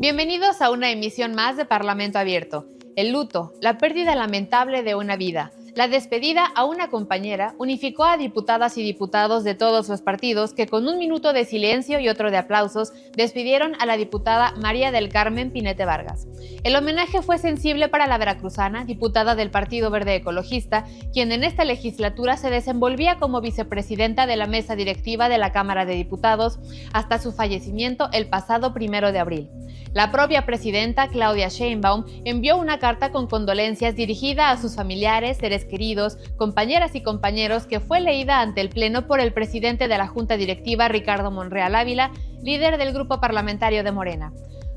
Bienvenidos a una emisión más de Parlamento Abierto. El luto, la pérdida lamentable de una vida, la despedida a una compañera unificó a diputadas y diputados de todos los partidos que con un minuto de silencio y otro de aplausos despidieron a la diputada María del Carmen Pinete Vargas. El homenaje fue sensible para la veracruzana, diputada del Partido Verde Ecologista, quien en esta legislatura se desenvolvía como vicepresidenta de la mesa directiva de la Cámara de Diputados hasta su fallecimiento el pasado 1 de abril. La propia presidenta, Claudia Sheinbaum, envió una carta con condolencias dirigida a sus familiares, seres queridos, compañeras y compañeros que fue leída ante el Pleno por el presidente de la Junta Directiva, Ricardo Monreal Ávila, líder del grupo parlamentario de Morena.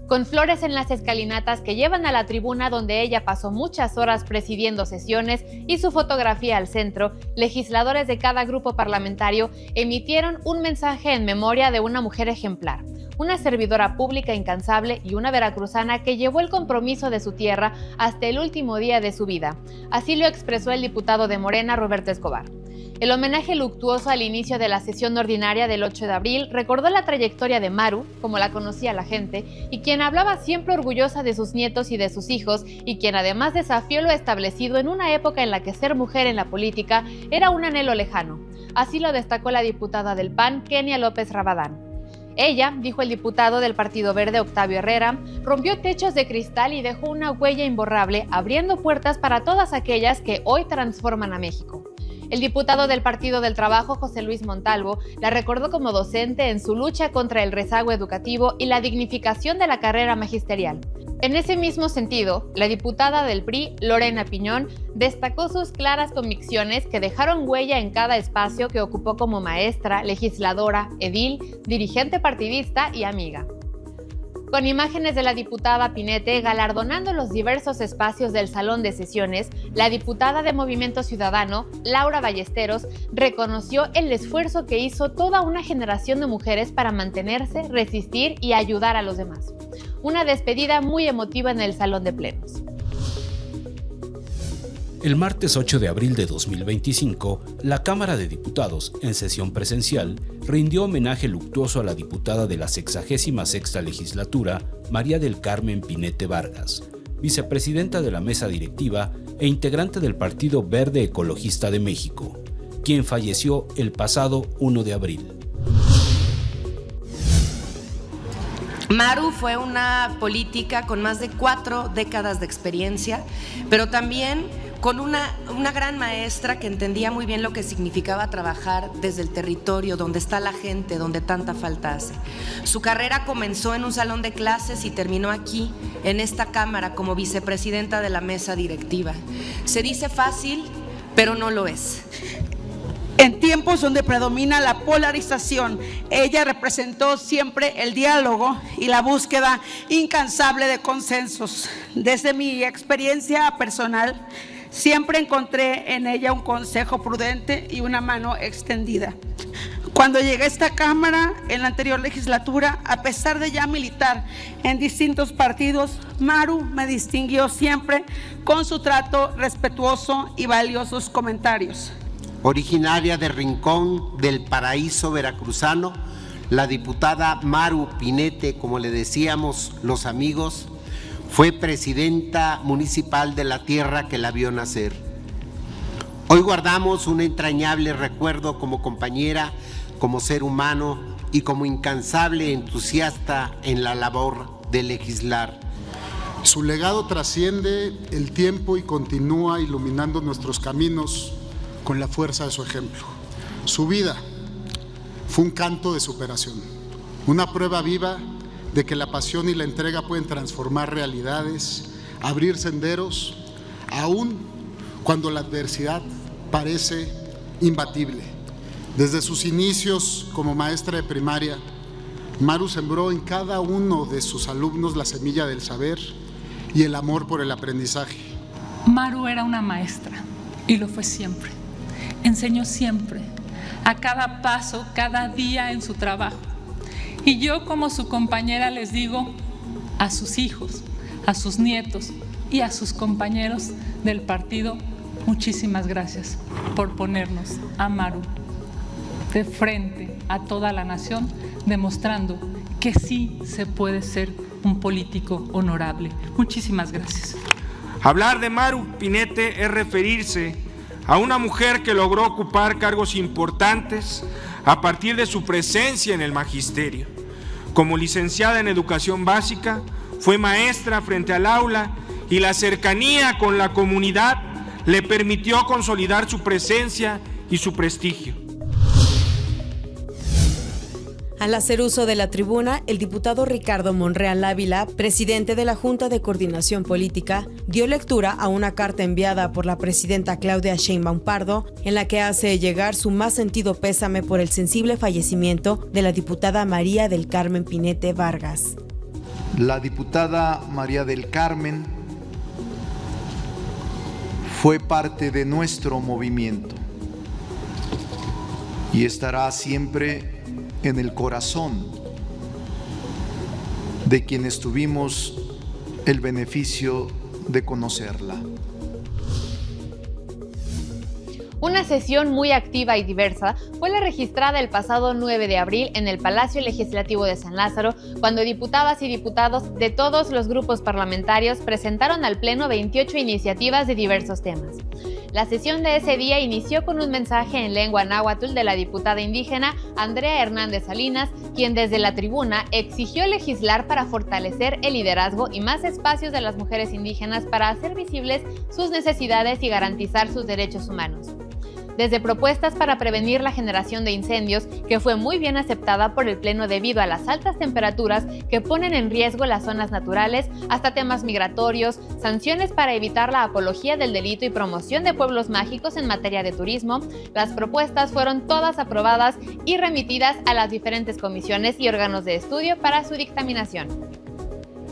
Con flores en las escalinatas que llevan a la tribuna donde ella pasó muchas horas presidiendo sesiones y su fotografía al centro, legisladores de cada grupo parlamentario emitieron un mensaje en memoria de una mujer ejemplar, una servidora pública incansable y una veracruzana que llevó el compromiso de su tierra hasta el último día de su vida. Así lo expresó el diputado de Morena, Roberto Escobar. El homenaje luctuoso al inicio de la sesión ordinaria del 8 de abril recordó la trayectoria de Maru, como la conocía la gente, y quien hablaba siempre orgullosa de sus nietos y de sus hijos, y quien además desafió lo establecido en una época en la que ser mujer en la política era un anhelo lejano. Así lo destacó la diputada del PAN, Kenia López Rabadán. Ella, dijo el diputado del Partido Verde, Octavio Herrera, rompió techos de cristal y dejó una huella imborrable, abriendo puertas para todas aquellas que hoy transforman a México. El diputado del Partido del Trabajo, José Luis Montalvo, la recordó como docente en su lucha contra el rezago educativo y la dignificación de la carrera magisterial. En ese mismo sentido, la diputada del PRI, Lorena Piñón, destacó sus claras convicciones que dejaron huella en cada espacio que ocupó como maestra, legisladora, edil, dirigente partidista y amiga. Con imágenes de la diputada Pinete galardonando los diversos espacios del salón de sesiones, la diputada de Movimiento Ciudadano, Laura Ballesteros, reconoció el esfuerzo que hizo toda una generación de mujeres para mantenerse, resistir y ayudar a los demás. Una despedida muy emotiva en el salón de plenos. El martes 8 de abril de 2025, la Cámara de Diputados, en sesión presencial, rindió homenaje luctuoso a la diputada de la 66ª legislatura, María del Carmen Pinete Vargas, vicepresidenta de la mesa directiva e integrante del Partido Verde Ecologista de México, quien falleció el pasado 1 de abril. Maru fue una política con más de 4 décadas de experiencia, pero también con una gran maestra que entendía muy bien lo que significaba trabajar desde el territorio, donde está la gente, donde tanta falta hace. Su carrera comenzó en un salón de clases y terminó aquí, en esta Cámara, como vicepresidenta de la mesa directiva. Se dice fácil, pero no lo es. En tiempos donde predomina la polarización, ella representó siempre el diálogo y la búsqueda incansable de consensos. Desde mi experiencia personal, siempre encontré en ella un consejo prudente y una mano extendida. Cuando llegué a esta Cámara en la anterior legislatura, a pesar de ya militar en distintos partidos, Maru me distinguió siempre con su trato respetuoso y valiosos comentarios. Originaria de Rincón del Paraíso veracruzano, la diputada Maru Pinete, como le decíamos los amigos, fue presidenta municipal de la tierra que la vio nacer. Hoy guardamos un entrañable recuerdo como compañera, como ser humano y como incansable entusiasta en la labor de legislar. Su legado trasciende el tiempo y continúa iluminando nuestros caminos con la fuerza de su ejemplo. Su vida fue un canto de superación, una prueba viva de que la pasión y la entrega pueden transformar realidades, abrir senderos, aun cuando la adversidad parece imbatible. Desde sus inicios como maestra de primaria, Maru sembró en cada uno de sus alumnos la semilla del saber y el amor por el aprendizaje. Maru era una maestra y lo fue siempre. Enseñó siempre, a cada paso, cada día en su trabajo. Y yo, como su compañera, les digo a sus hijos, a sus nietos y a sus compañeros del partido, muchísimas gracias por ponernos a Maru de frente a toda la nación, demostrando que sí se puede ser un político honorable. Muchísimas gracias. Hablar de Maru Pinete es referirse a una mujer que logró ocupar cargos importantes a partir de su presencia en el magisterio. Como licenciada en educación básica, fue maestra frente al aula y la cercanía con la comunidad le permitió consolidar su presencia y su prestigio. Al hacer uso de la tribuna, el diputado Ricardo Monreal Ávila, presidente de la Junta de Coordinación Política, dio lectura a una carta enviada por la presidenta Claudia Sheinbaum Pardo, en la que hace llegar su más sentido pésame por el sensible fallecimiento de la diputada María del Carmen Pinete Vargas. La diputada María del Carmen fue parte de nuestro movimiento y estará siempre en el corazón de quienes tuvimos el beneficio de conocerla. Una sesión muy activa y diversa fue la registrada el pasado 9 de abril en el Palacio Legislativo de San Lázaro, cuando diputadas y diputados de todos los grupos parlamentarios presentaron al Pleno 28 iniciativas de diversos temas. La sesión de ese día inició con un mensaje en lengua náhuatl de la diputada indígena Andrea Hernández Salinas, quien desde la tribuna exigió legislar para fortalecer el liderazgo y más espacios de las mujeres indígenas para hacer visibles sus necesidades y garantizar sus derechos humanos. Desde propuestas para prevenir la generación de incendios, que fue muy bien aceptada por el Pleno debido a las altas temperaturas que ponen en riesgo las zonas naturales, hasta temas migratorios, sanciones para evitar la apología del delito y promoción de pueblos mágicos en materia de turismo, las propuestas fueron todas aprobadas y remitidas a las diferentes comisiones y órganos de estudio para su dictaminación.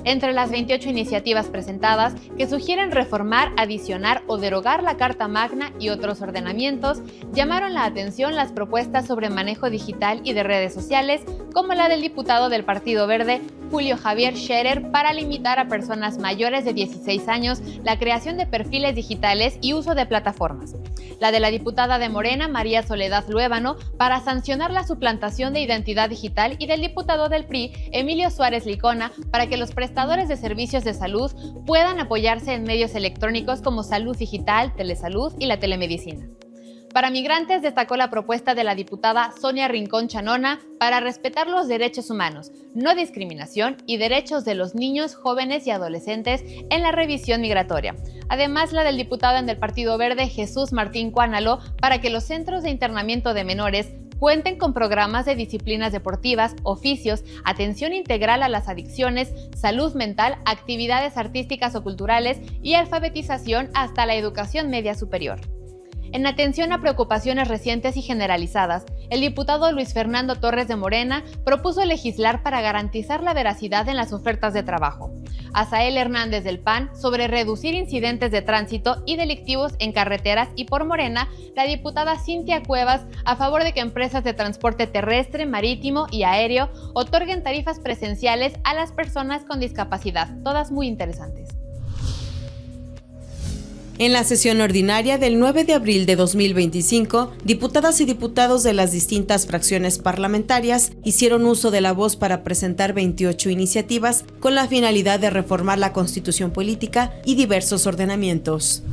Entre las 28 iniciativas presentadas, que sugieren reformar, adicionar o derogar la Carta Magna y otros ordenamientos, llamaron la atención las propuestas sobre manejo digital y de redes sociales, como la del diputado del Partido Verde, Julio Javier Scherer, para limitar a personas mayores de 16 años la creación de perfiles digitales y uso de plataformas. La de la diputada de Morena, María Soledad Luébano, para sancionar la suplantación de identidad digital, y del diputado del PRI, Emilio Suárez Licona, para que los prestadores de servicios de salud puedan apoyarse en medios electrónicos como Salud Digital, Telesalud y la telemedicina. Para migrantes destacó la propuesta de la diputada Sonia Rincón Chanona para respetar los derechos humanos, no discriminación y derechos de los niños, jóvenes y adolescentes en la revisión migratoria. Además, la del diputado del Partido Verde, Jesús Martín Cuánalo, para que los centros de internamiento de menores cuenten con programas de disciplinas deportivas, oficios, atención integral a las adicciones, salud mental, actividades artísticas o culturales y alfabetización hasta la educación media superior. En atención a preocupaciones recientes y generalizadas, el diputado Luis Fernando Torres de Morena propuso legislar para garantizar la veracidad en las ofertas de trabajo. Asael Hernández del PAN sobre reducir incidentes de tránsito y delictivos en carreteras, y por Morena, la diputada Cintia Cuevas a favor de que empresas de transporte terrestre, marítimo y aéreo otorguen tarifas presenciales a las personas con discapacidad, todas muy interesantes. En la sesión ordinaria del 9 de abril de 2025, diputadas y diputados de las distintas fracciones parlamentarias hicieron uso de la voz para presentar 28 iniciativas con la finalidad de reformar la Constitución política y diversos ordenamientos.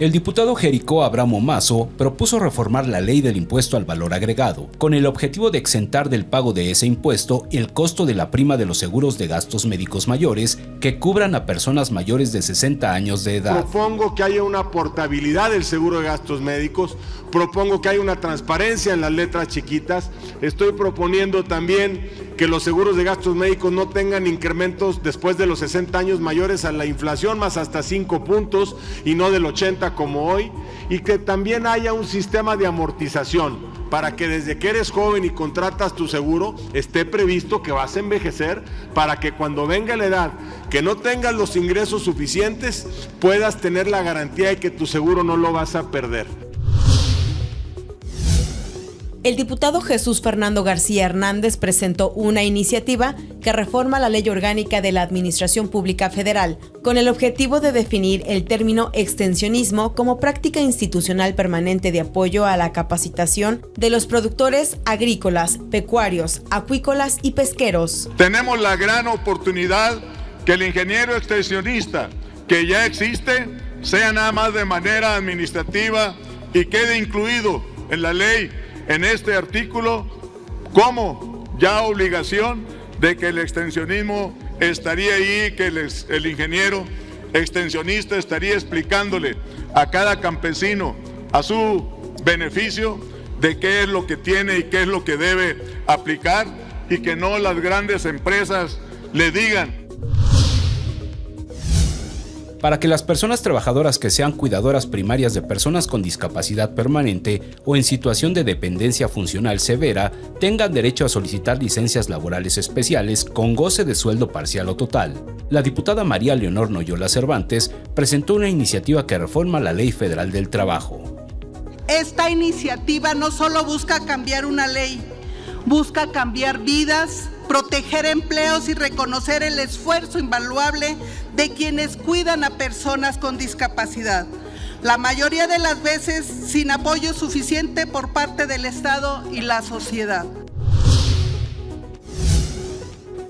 El diputado Jericó Abramo Mazo propuso reformar la ley del impuesto al valor agregado, con el objetivo de exentar del pago de ese impuesto el costo de la prima de los seguros de gastos médicos mayores que cubran a personas mayores de 60 años de edad. Propongo que haya una portabilidad del seguro de gastos médicos, propongo que haya una transparencia en las letras chiquitas, estoy proponiendo también que los seguros de gastos médicos no tengan incrementos después de los 60 años mayores a la inflación, más hasta 5 puntos y no del 80 como hoy, y que también haya un sistema de amortización para que desde que eres joven y contratas tu seguro esté previsto que vas a envejecer, para que cuando venga la edad que no tengas los ingresos suficientes puedas tener la garantía de que tu seguro no lo vas a perder. El diputado Jesús Fernando García Hernández presentó una iniciativa que reforma la Ley Orgánica de la Administración Pública Federal, con el objetivo de definir el término extensionismo como práctica institucional permanente de apoyo a la capacitación de los productores agrícolas, pecuarios, acuícolas y pesqueros. Tenemos la gran oportunidad que el ingeniero extensionista que ya existe sea nada más de manera administrativa y quede incluido en la ley, en este artículo, como ya obligación de que el extensionismo estaría ahí, que el ingeniero extensionista estaría explicándole a cada campesino a su beneficio de qué es lo que tiene y qué es lo que debe aplicar, y que no las grandes empresas le digan. Para que las personas trabajadoras que sean cuidadoras primarias de personas con discapacidad permanente o en situación de dependencia funcional severa tengan derecho a solicitar licencias laborales especiales con goce de sueldo parcial o total. La diputada María Leonor Noyola Cervantes presentó una iniciativa que reforma la Ley Federal del Trabajo. Esta iniciativa no solo busca cambiar una ley, busca cambiar vidas, proteger empleos y reconocer el esfuerzo invaluable de quienes cuidan a personas con discapacidad, la mayoría de las veces sin apoyo suficiente por parte del Estado y la sociedad.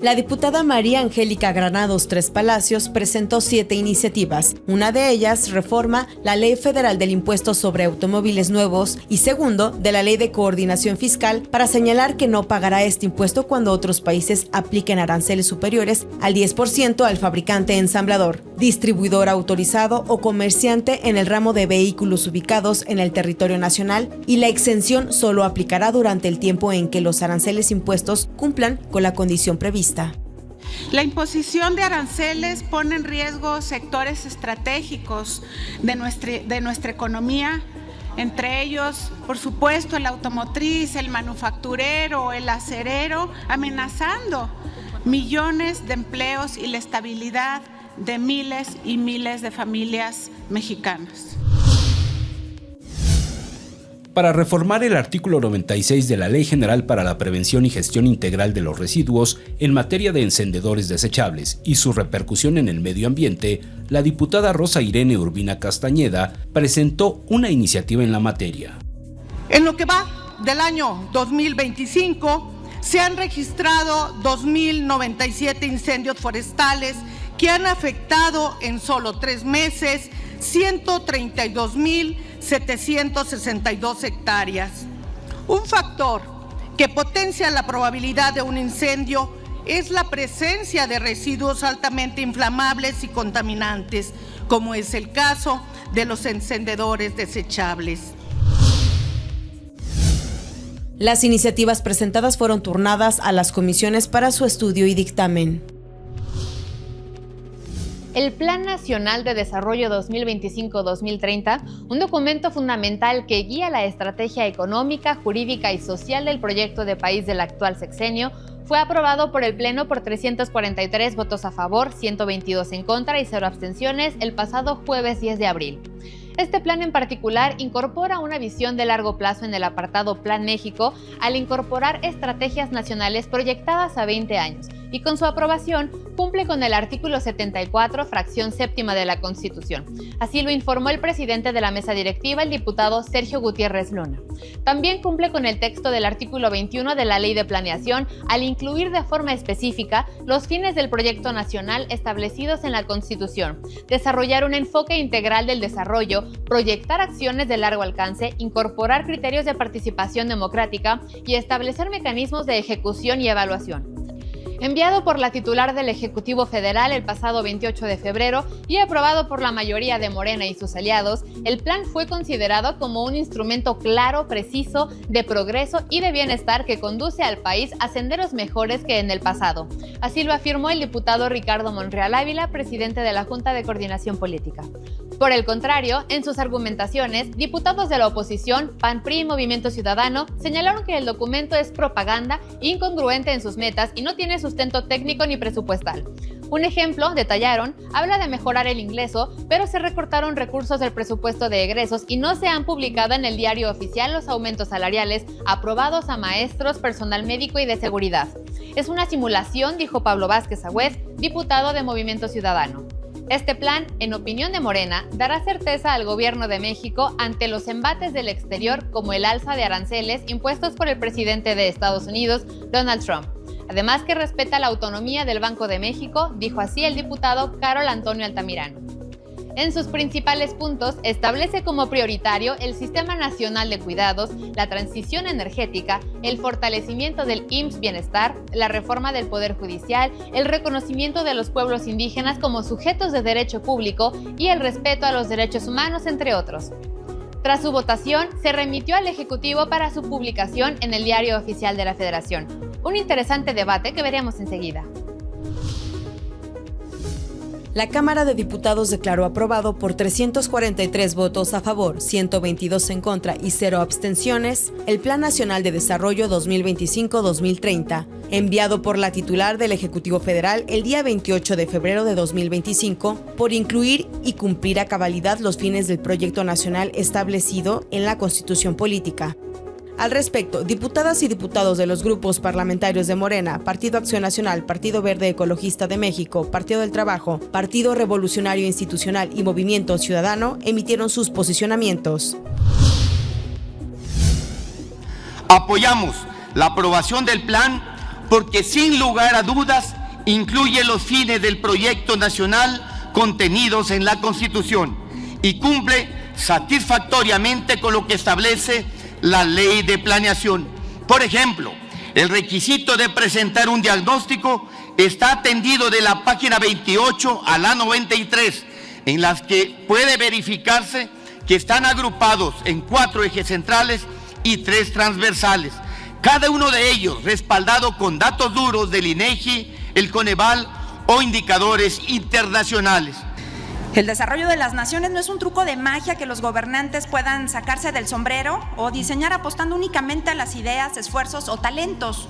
La diputada María Angélica Granados Tres Palacios presentó 7 iniciativas. Una de ellas reforma la Ley Federal del Impuesto sobre Automóviles Nuevos y segundo, de la Ley de Coordinación Fiscal, para señalar que no pagará este impuesto cuando otros países apliquen aranceles superiores al 10% al fabricante ensamblador, distribuidor autorizado o comerciante en el ramo de vehículos ubicados en el territorio nacional, y la exención solo aplicará durante el tiempo en que los aranceles impuestos cumplan con la condición prevista. La imposición de aranceles pone en riesgo sectores estratégicos de nuestra economía, entre ellos, por supuesto, el automotriz, el manufacturero, el acerero, amenazando millones de empleos y la estabilidad de miles y miles de familias mexicanas. Para reformar el artículo 96 de la Ley General para la Prevención y Gestión Integral de los Residuos en materia de encendedores desechables y su repercusión en el medio ambiente, la diputada Rosa Irene Urbina Castañeda presentó una iniciativa en la materia. En lo que va del año 2025, se han registrado 2.097 incendios forestales que han afectado en solo 3 meses 132.762 hectáreas. Un factor que potencia la probabilidad de un incendio es la presencia de residuos altamente inflamables y contaminantes, como es el caso de los encendedores desechables. Las iniciativas presentadas fueron turnadas a las comisiones para su estudio y dictamen. El Plan Nacional de Desarrollo 2025-2030, un documento fundamental que guía la estrategia económica, jurídica y social del proyecto de país del actual sexenio, fue aprobado por el Pleno por 343 votos a favor, 122 en contra y 0 abstenciones el pasado jueves 10 de abril. Este plan en particular incorpora una visión de largo plazo en el apartado Plan México al incorporar estrategias nacionales proyectadas a 20 años y con su aprobación cumple con el artículo 74, fracción séptima de la Constitución. Así lo informó el presidente de la mesa directiva, el diputado Sergio Gutiérrez Luna. También cumple con el texto del artículo 21 de la Ley de Planeación al incluir de forma específica los fines del proyecto nacional establecidos en la Constitución, desarrollar un enfoque integral del desarrollo, proyectar acciones de largo alcance, incorporar criterios de participación democrática y establecer mecanismos de ejecución y evaluación. Enviado por la titular del Ejecutivo Federal el pasado 28 de febrero y aprobado por la mayoría de Morena y sus aliados, el plan fue considerado como un instrumento claro, preciso, de progreso y de bienestar que conduce al país a senderos mejores que en el pasado. Así lo afirmó el diputado Ricardo Monreal Ávila, presidente de la Junta de Coordinación Política. Por el contrario, en sus argumentaciones, diputados de la oposición, PAN, PRI y Movimiento Ciudadano, señalaron que el documento es propaganda, incongruente en sus metas y no tiene sustento técnico ni presupuestal. Un ejemplo, detallaron, habla de mejorar el ingreso, pero se recortaron recursos del presupuesto de egresos y no se han publicado en el diario oficial los aumentos salariales aprobados a maestros, personal médico y de seguridad. Es una simulación, dijo Pablo Vázquez Agüez, diputado de Movimiento Ciudadano. Este plan, en opinión de Morena, dará certeza al gobierno de México ante los embates del exterior como el alza de aranceles impuestos por el presidente de Estados Unidos, Donald Trump. Además que respeta la autonomía del Banco de México, dijo así el diputado Carol Antonio Altamirano. En sus principales puntos, establece como prioritario el Sistema Nacional de Cuidados, la transición energética, el fortalecimiento del IMSS Bienestar, la reforma del Poder Judicial, el reconocimiento de los pueblos indígenas como sujetos de derecho público y el respeto a los derechos humanos, entre otros. Tras su votación, se remitió al Ejecutivo para su publicación en el Diario Oficial de la Federación. Un interesante debate que veremos enseguida. La Cámara de Diputados declaró aprobado por 343 votos a favor, 122 en contra y 0 abstenciones el Plan Nacional de Desarrollo 2025-2030, enviado por la titular del Ejecutivo Federal el día 28 de febrero de 2025, por incluir y cumplir a cabalidad los fines del proyecto nacional establecido en la Constitución Política. Al respecto, diputadas y diputados de los grupos parlamentarios de Morena, Partido Acción Nacional, Partido Verde Ecologista de México, Partido del Trabajo, Partido Revolucionario Institucional y Movimiento Ciudadano emitieron sus posicionamientos. Apoyamos la aprobación del plan porque sin lugar a dudas incluye los fines del proyecto nacional contenidos en la Constitución y cumple satisfactoriamente con lo que establece la ley de planeación. Por ejemplo, el requisito de presentar un diagnóstico está atendido de la página 28 a la 93, en las que puede verificarse que están agrupados en 4 ejes centrales y 3 transversales, cada uno de ellos respaldado con datos duros del INEGI, el Coneval o indicadores internacionales. El desarrollo de las naciones no es un truco de magia que los gobernantes puedan sacarse del sombrero o diseñar apostando únicamente a las ideas, esfuerzos o talentos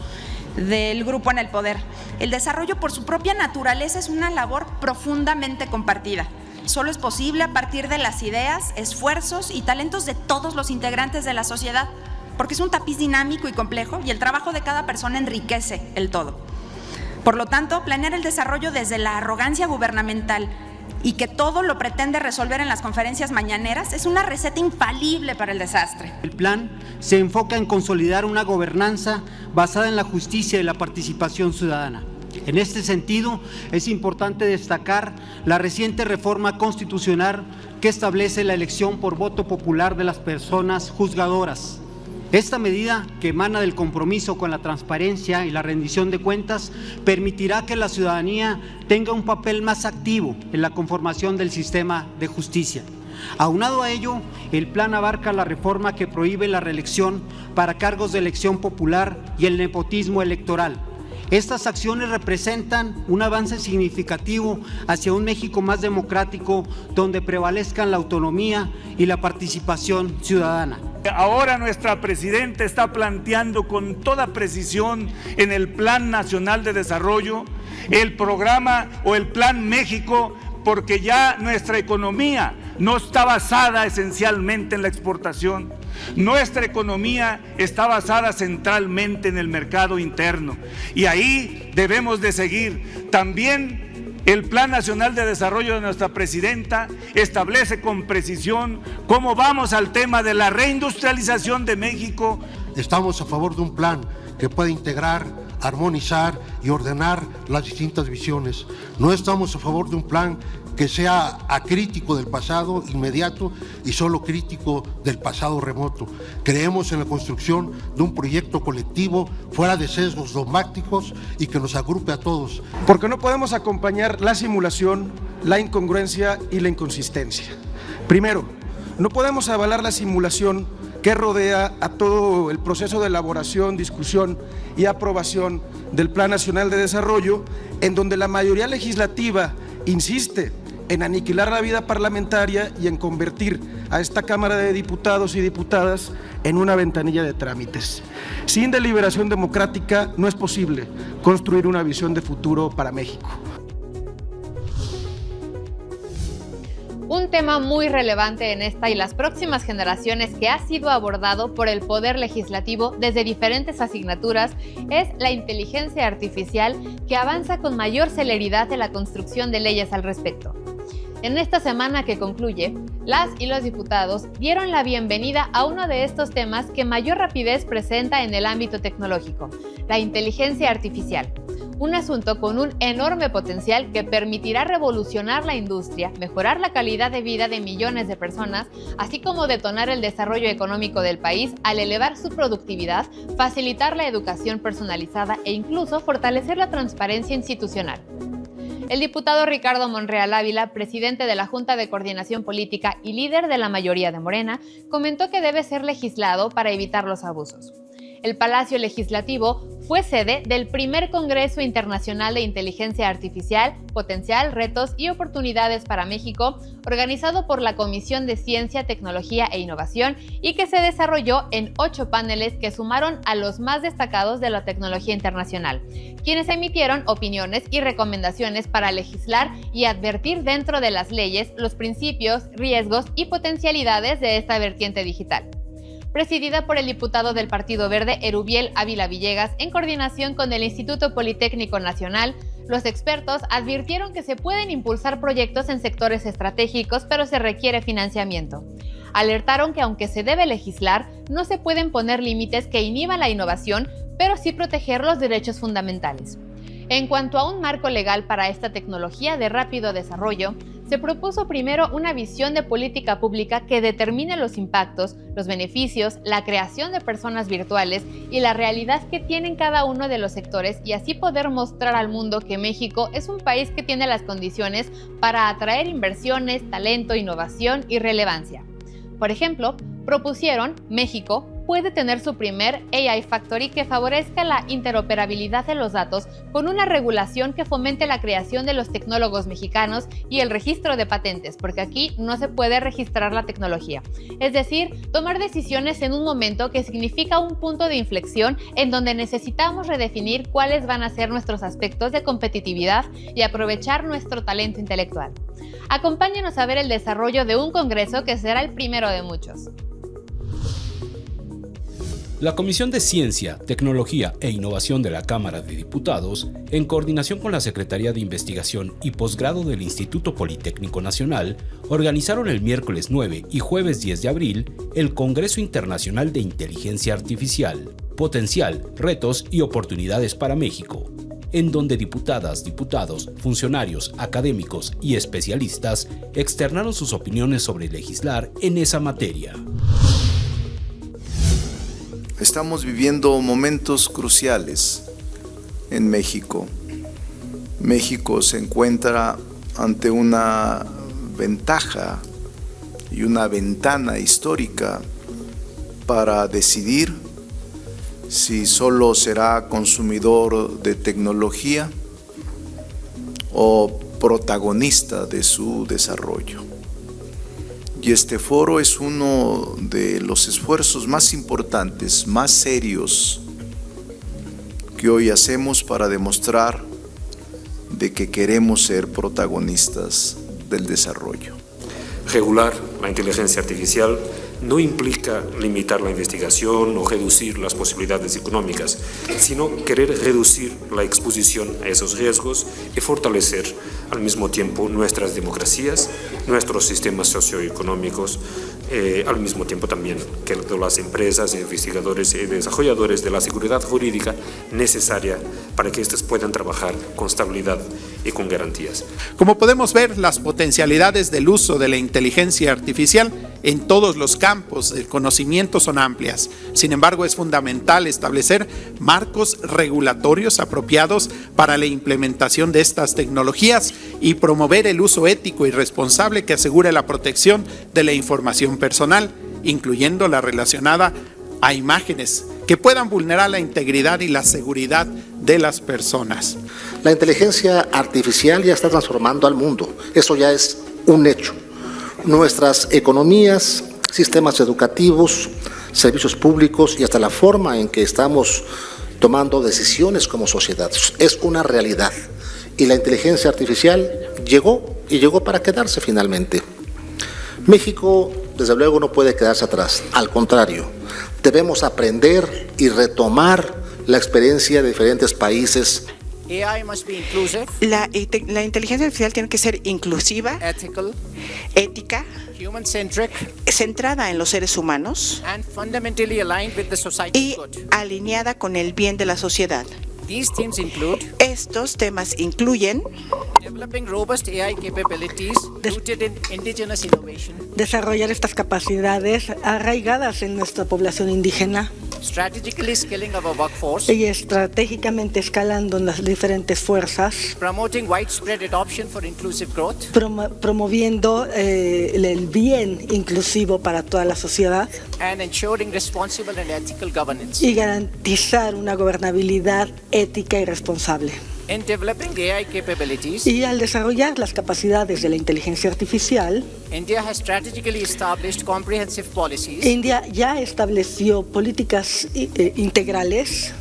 del grupo en el poder. El desarrollo por su propia naturaleza es una labor profundamente compartida. Solo es posible a partir de las ideas, esfuerzos y talentos de todos los integrantes de la sociedad, porque es un tapiz dinámico y complejo y el trabajo de cada persona enriquece el todo. Por lo tanto, planear el desarrollo desde la arrogancia gubernamental y que todo lo pretende resolver en las conferencias mañaneras es una receta infalible para el desastre. El plan se enfoca en consolidar una gobernanza basada en la justicia y la participación ciudadana. En este sentido, es importante destacar la reciente reforma constitucional que establece la elección por voto popular de las personas juzgadoras. Esta medida, que emana del compromiso con la transparencia y la rendición de cuentas, permitirá que la ciudadanía tenga un papel más activo en la conformación del sistema de justicia. Aunado a ello, el plan abarca la reforma que prohíbe la reelección para cargos de elección popular y el nepotismo electoral. Estas acciones representan un avance significativo hacia un México más democrático, donde prevalezcan la autonomía y la participación ciudadana. Ahora nuestra presidenta está planteando con toda precisión en el Plan Nacional de Desarrollo el programa o el Plan México, porque ya nuestra economía no está basada esencialmente en la exportación. Nuestra economía está basada centralmente en el mercado interno y ahí debemos de seguir. También el Plan Nacional de Desarrollo de nuestra presidenta establece con precisión cómo vamos al tema de la reindustrialización de México. Estamos a favor de un plan que pueda integrar, armonizar y ordenar las distintas visiones. No estamos a favor de un plan que sea acrítico del pasado inmediato y solo crítico del pasado remoto. Creemos en la construcción de un proyecto colectivo fuera de sesgos dogmáticos y que nos agrupe a todos. Porque no podemos acompañar la simulación, la incongruencia y la inconsistencia. Primero, no podemos avalar la simulación que rodea a todo el proceso de elaboración, discusión y aprobación del Plan Nacional de Desarrollo, en donde la mayoría legislativa insiste en aniquilar la vida parlamentaria y en convertir a esta Cámara de Diputados y Diputadas en una ventanilla de trámites. Sin deliberación democrática no es posible construir una visión de futuro para México. Un tema muy relevante en esta y las próximas generaciones que ha sido abordado por el Poder Legislativo desde diferentes asignaturas es la inteligencia artificial, que avanza con mayor celeridad en la construcción de leyes al respecto. En esta semana que concluye, las y los diputados dieron la bienvenida a uno de estos temas que mayor rapidez presenta en el ámbito tecnológico, la inteligencia artificial. Un asunto con un enorme potencial que permitirá revolucionar la industria, mejorar la calidad de vida de millones de personas, así como detonar el desarrollo económico del país al elevar su productividad, facilitar la educación personalizada e incluso fortalecer la transparencia institucional. El diputado Ricardo Monreal Ávila, presidente de la Junta de Coordinación Política y líder de la mayoría de Morena, comentó que debe ser legislado para evitar los abusos. El Palacio Legislativo fue sede del primer Congreso Internacional de Inteligencia Artificial, Potencial, Retos y Oportunidades para México, organizado por la Comisión de Ciencia, Tecnología e Innovación y que se desarrolló en 8 paneles que sumaron a los más destacados de la tecnología internacional, quienes emitieron opiniones y recomendaciones para legislar y advertir dentro de las leyes los principios, riesgos y potencialidades de esta vertiente digital. Presidida por el diputado del Partido Verde, Erubiel Ávila Villegas, en coordinación con el Instituto Politécnico Nacional, los expertos advirtieron que se pueden impulsar proyectos en sectores estratégicos, pero se requiere financiamiento. Alertaron que aunque se debe legislar, no se pueden poner límites que inhiban la innovación, pero sí proteger los derechos fundamentales. En cuanto a un marco legal para esta tecnología de rápido desarrollo, se propuso primero una visión de política pública que determine los impactos, los beneficios, la creación de personas virtuales y la realidad que tienen cada uno de los sectores, y así poder mostrar al mundo que México es un país que tiene las condiciones para atraer inversiones, talento, innovación y relevancia. Por ejemplo, propusieron México puede tener su primer AI Factory que favorezca la interoperabilidad de los datos con una regulación que fomente la creación de los tecnólogos mexicanos y el registro de patentes, porque aquí no se puede registrar la tecnología. Es decir, tomar decisiones en un momento que significa un punto de inflexión en donde necesitamos redefinir cuáles van a ser nuestros aspectos de competitividad y aprovechar nuestro talento intelectual. Acompáñenos a ver el desarrollo de un congreso que será el primero de muchos. La Comisión de Ciencia, Tecnología e Innovación de la Cámara de Diputados, en coordinación con la Secretaría de Investigación y Posgrado del Instituto Politécnico Nacional, organizaron el miércoles 9 y jueves 10 de abril el Congreso Internacional de Inteligencia Artificial, Potencial, Retos y Oportunidades para México, en donde diputadas, diputados, funcionarios, académicos y especialistas externaron sus opiniones sobre legislar en esa materia. Estamos viviendo momentos cruciales en México. México se encuentra ante una ventaja y una ventana histórica para decidir si solo será consumidor de tecnología o protagonista de su desarrollo. Y este foro es uno de los esfuerzos más importantes, más serios que hoy hacemos para demostrar de que queremos ser protagonistas del desarrollo. Regular la inteligencia artificial no implica limitar la investigación o reducir las posibilidades económicas, sino querer reducir la exposición a esos riesgos y fortalecer al mismo tiempo nuestras democracias, nuestros sistemas socioeconómicos, al mismo tiempo también que las empresas, investigadores y desarrolladores de la seguridad jurídica necesaria para que éstas puedan trabajar con estabilidad y con garantías. Como podemos ver, las potencialidades del uso de la inteligencia artificial en todos los campos del conocimiento son amplias. Sin embargo, es fundamental establecer marcos regulatorios apropiados para la implementación de estas tecnologías y promover el uso ético y responsable que asegure la protección de la información personal, incluyendo la relacionada a imágenes que puedan vulnerar la integridad y la seguridad de las personas. La inteligencia artificial ya está transformando al mundo, eso ya es un hecho. Nuestras economías, sistemas educativos, servicios públicos y hasta la forma en que estamos tomando decisiones como sociedad es una realidad. Y la inteligencia artificial llegó y llegó para quedarse finalmente. México, desde luego, no puede quedarse atrás. Al contrario, debemos aprender y retomar la experiencia de diferentes países. La inteligencia artificial tiene que ser inclusiva, ética, centrada en los seres humanos y alineada con el bien de la sociedad. Estos temas incluyen desarrollar estas capacidades arraigadas en nuestra población indígena y estratégicamente escalando en las diferentes fuerzas, promoviendo el bien inclusivo para toda la sociedad y garantizar una gobernabilidad ética y responsable. Y al desarrollar las capacidades de la inteligencia artificial, India ya estableció políticas integrales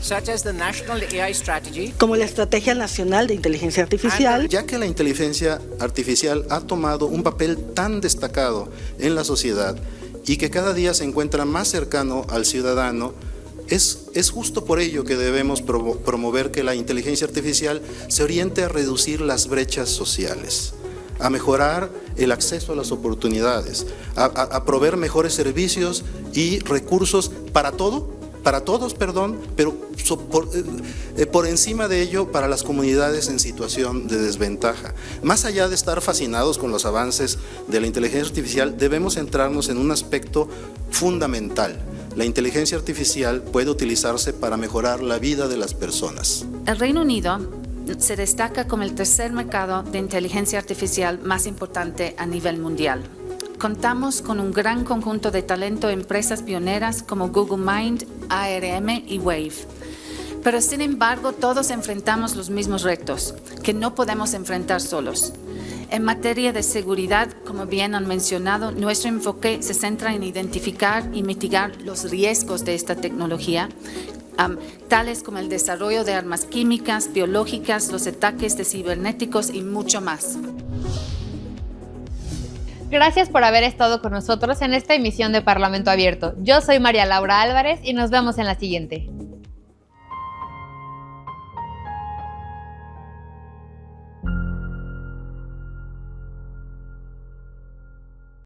como la Estrategia Nacional de Inteligencia Artificial. Ya que la inteligencia artificial ha tomado un papel tan destacado en la sociedad y que cada día se encuentra más cercano al ciudadano, es justo por ello que debemos promover que la inteligencia artificial se oriente a reducir las brechas sociales, a mejorar el acceso a las oportunidades, a proveer mejores servicios y recursos para todos, pero por encima de ello para las comunidades en situación de desventaja. Más allá de estar fascinados con los avances de la inteligencia artificial, debemos centrarnos en un aspecto fundamental. La inteligencia artificial puede utilizarse para mejorar la vida de las personas. El Reino Unido se destaca como el tercer mercado de inteligencia artificial más importante a nivel mundial. Contamos con un gran conjunto de talento de empresas pioneras como Google Mind, ARM y Wave. Pero sin embargo, todos enfrentamos los mismos retos, que no podemos enfrentar solos. En materia de seguridad, como bien han mencionado, nuestro enfoque se centra en identificar y mitigar los riesgos de esta tecnología, tales como el desarrollo de armas químicas, biológicas, los ataques de cibernéticos y mucho más. Gracias por haber estado con nosotros en esta emisión de Parlamento Abierto. Yo soy María Laura Álvarez y nos vemos en la siguiente.